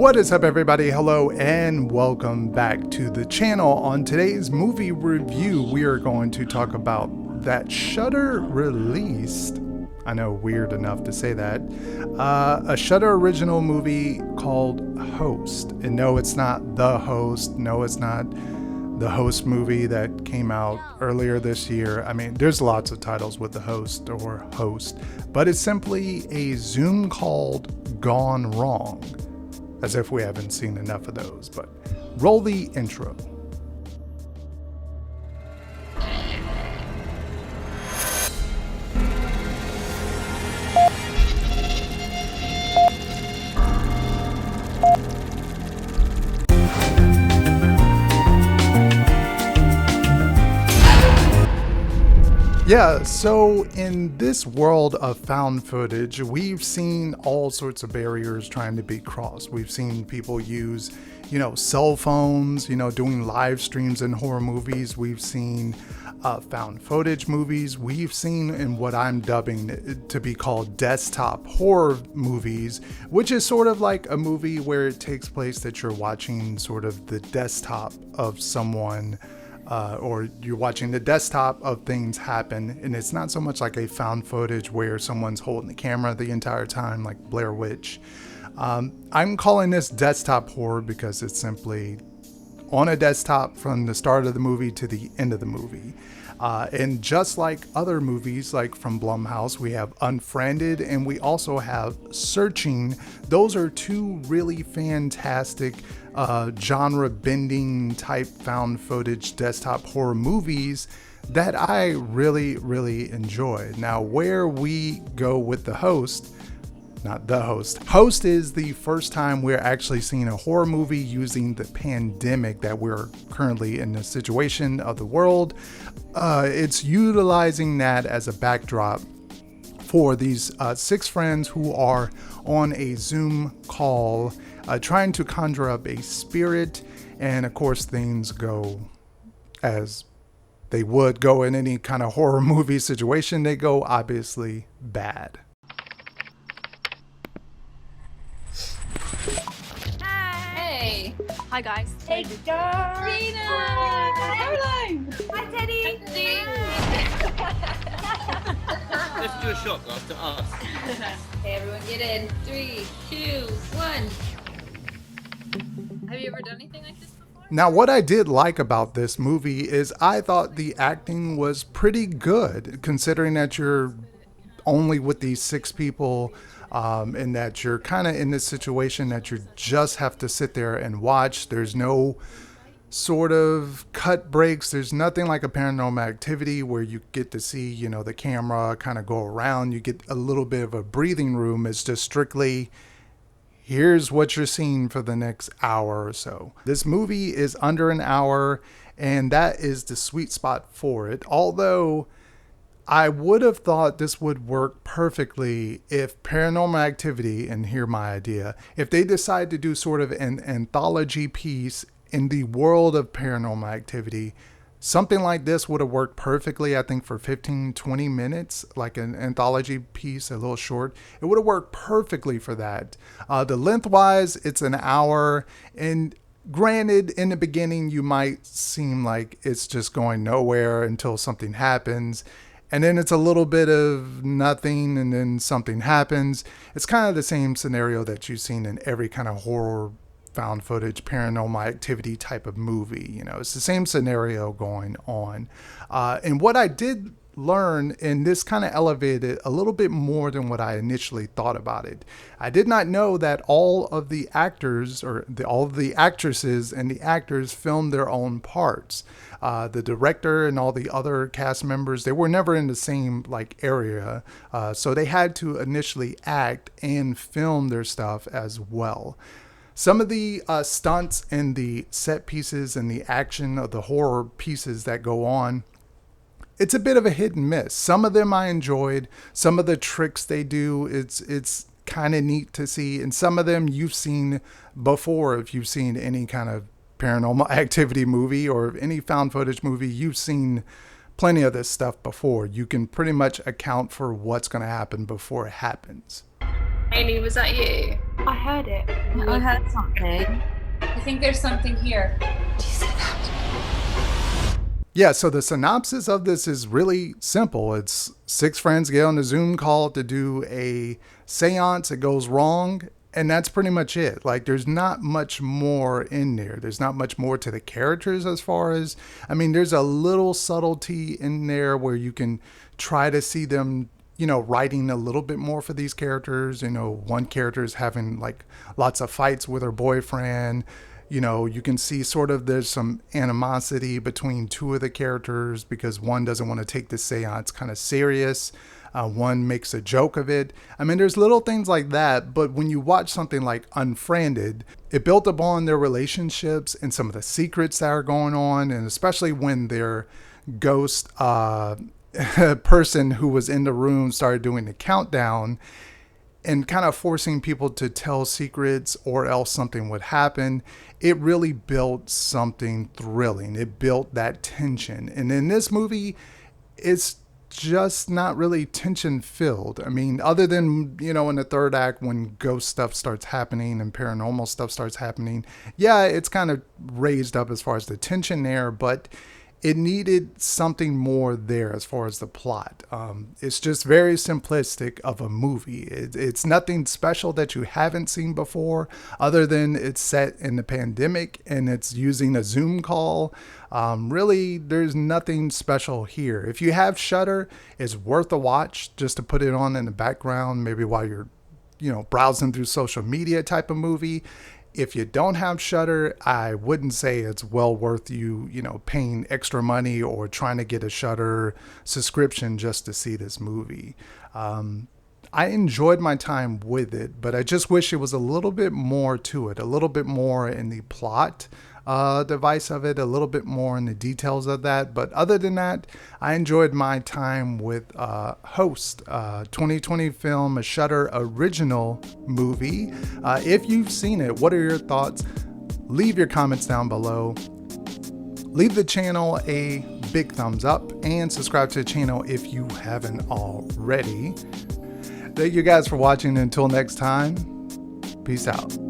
What is up, everybody? Hello and welcome back to the channel. On today's movie review, we are going to talk about that Shudder released, I know, weird enough to say that, a Shudder original movie called Host. And no, it's not The Host. No, it's not the Host movie that came out earlier this year. I mean, there's lots of titles with The Host or Host, but it's simply a Zoom called Gone Wrong. As if we haven't seen enough of those, but roll the intro. Yeah, so in this world of found footage, we've seen all sorts of barriers trying to be crossed. We've seen people use, cell phones, doing live streams in horror movies. We've seen found footage movies. We've seen in what I'm dubbing to be called desktop horror movies, which is sort of like a movie where it takes place that you're watching sort of the desktop of someone, or you're watching the desktop of things happen, and it's not so much like a found footage where someone's holding the camera the entire time like Blair Witch. I'm calling this desktop horror because it's simply on a desktop from the start of the movie to the end of the movie. And just like other movies, like from Blumhouse, we have Unfriended and we also have Searching. Those are two really fantastic genre bending type found footage desktop horror movies that I really enjoy. Now, where we go with The Host, not The Host. Host is the first time we're actually seeing a horror movie using the pandemic that we're currently in the situation of the world. It's utilizing that as a backdrop for these 6 friends who are on a Zoom call trying to conjure up a spirit, and of course things go as they would go in any kind of horror movie situation. They go obviously bad. Hey. Hi guys. Hey guys. Rena. Caroline. Hi Teddy. Let's do a shot after us. Hey everyone, get in. 3, 2, 1. Have you ever done anything like this before? Now, what I did like about this movie is I thought the acting was pretty good, considering that you're only with these 6 people, and that you're kind of in this situation that you just have to sit there and watch. There's no sort of cut breaks. There's nothing like a Paranormal Activity where you get to see, the camera kind of go around. You get a little bit of a breathing room. It's just strictly, here's what you're seeing for the next hour or so. This movie is under an hour, and that is the sweet spot for it. Although I would have thought this would work perfectly if Paranormal Activity, and hear my idea, if they decide to do sort of an anthology piece in the world of Paranormal Activity, something like this would have worked perfectly, I think, for 15-20 minutes, like an anthology piece, a little short. It would have worked perfectly for that. The lengthwise, it's an hour, and granted, in the beginning, you might seem like it's just going nowhere until something happens. And then it's a little bit of nothing, and then something happens. It's kind of the same scenario that you've seen in every kind of horror, found footage, Paranormal Activity type of movie. It's the same scenario going on. And what I did learn, and this kind of elevated a little bit more than what I initially thought about it. I did not know that all of the actors, or all of the actresses and the actors, filmed their own parts. The director and all the other cast members, they were never in the same area. So they had to initially act and film their stuff as well. Some of the stunts and the set pieces and the action of the horror pieces that go on, it's a bit of a hit and miss. Some of them I enjoyed. Some of the tricks they do, it's kind of neat to see. And some of them you've seen before. If you've seen any kind of Paranormal Activity movie or any found footage movie, you've seen plenty of this stuff before. You can pretty much account for what's going to happen before it happens. Amy, was that you? I heard it. I heard something. I think there's something here. Yeah, so the synopsis of this is really simple. It's 6 friends get on a Zoom call to do a seance. It goes wrong, and that's pretty much it. Like, there's not much more in there. There's not much more to the characters as far as, I mean, there's a little subtlety in there where you can try to see them, writing a little bit more for these characters. One character is having like lots of fights with her boyfriend. You can see sort of there's some animosity between 2 of the characters because one doesn't want to take the seance kind of serious. One makes a joke of it. I mean, there's little things like that. But when you watch something like Unfriended, it built upon their relationships and some of the secrets that are going on. And especially when their ghost person who was in the room started doing the countdown and kind of forcing people to tell secrets or else something would happen. It really built something thrilling. It built that tension. And in this movie, it's just not really tension filled. I mean, other than, in the third act when ghost stuff starts happening and paranormal stuff starts happening, yeah, it's kind of raised up as far as the tension there, but it needed something more there as far as the plot. It's just very simplistic of a movie. It's nothing special that you haven't seen before, other than it's set in the pandemic and it's using a Zoom call. Really, there's nothing special here. If you have Shudder, it's worth a watch just to put it on in the background, maybe while you're, browsing through social media type of movie. If you don't have Shudder, I wouldn't say it's well worth you, paying extra money or trying to get a Shudder subscription just to see this movie. I enjoyed my time with it, but I just wish it was a little bit more to it, a little bit more in the plot device of it, a little bit more in the details of that. But other than that, I enjoyed my time with Host, 2020 film, a Shudder original movie. If you've seen it, what are your thoughts? Leave your comments down below. Leave the channel a big thumbs up and subscribe to the channel if you haven't already. Thank you guys for watching. Until next time, peace out.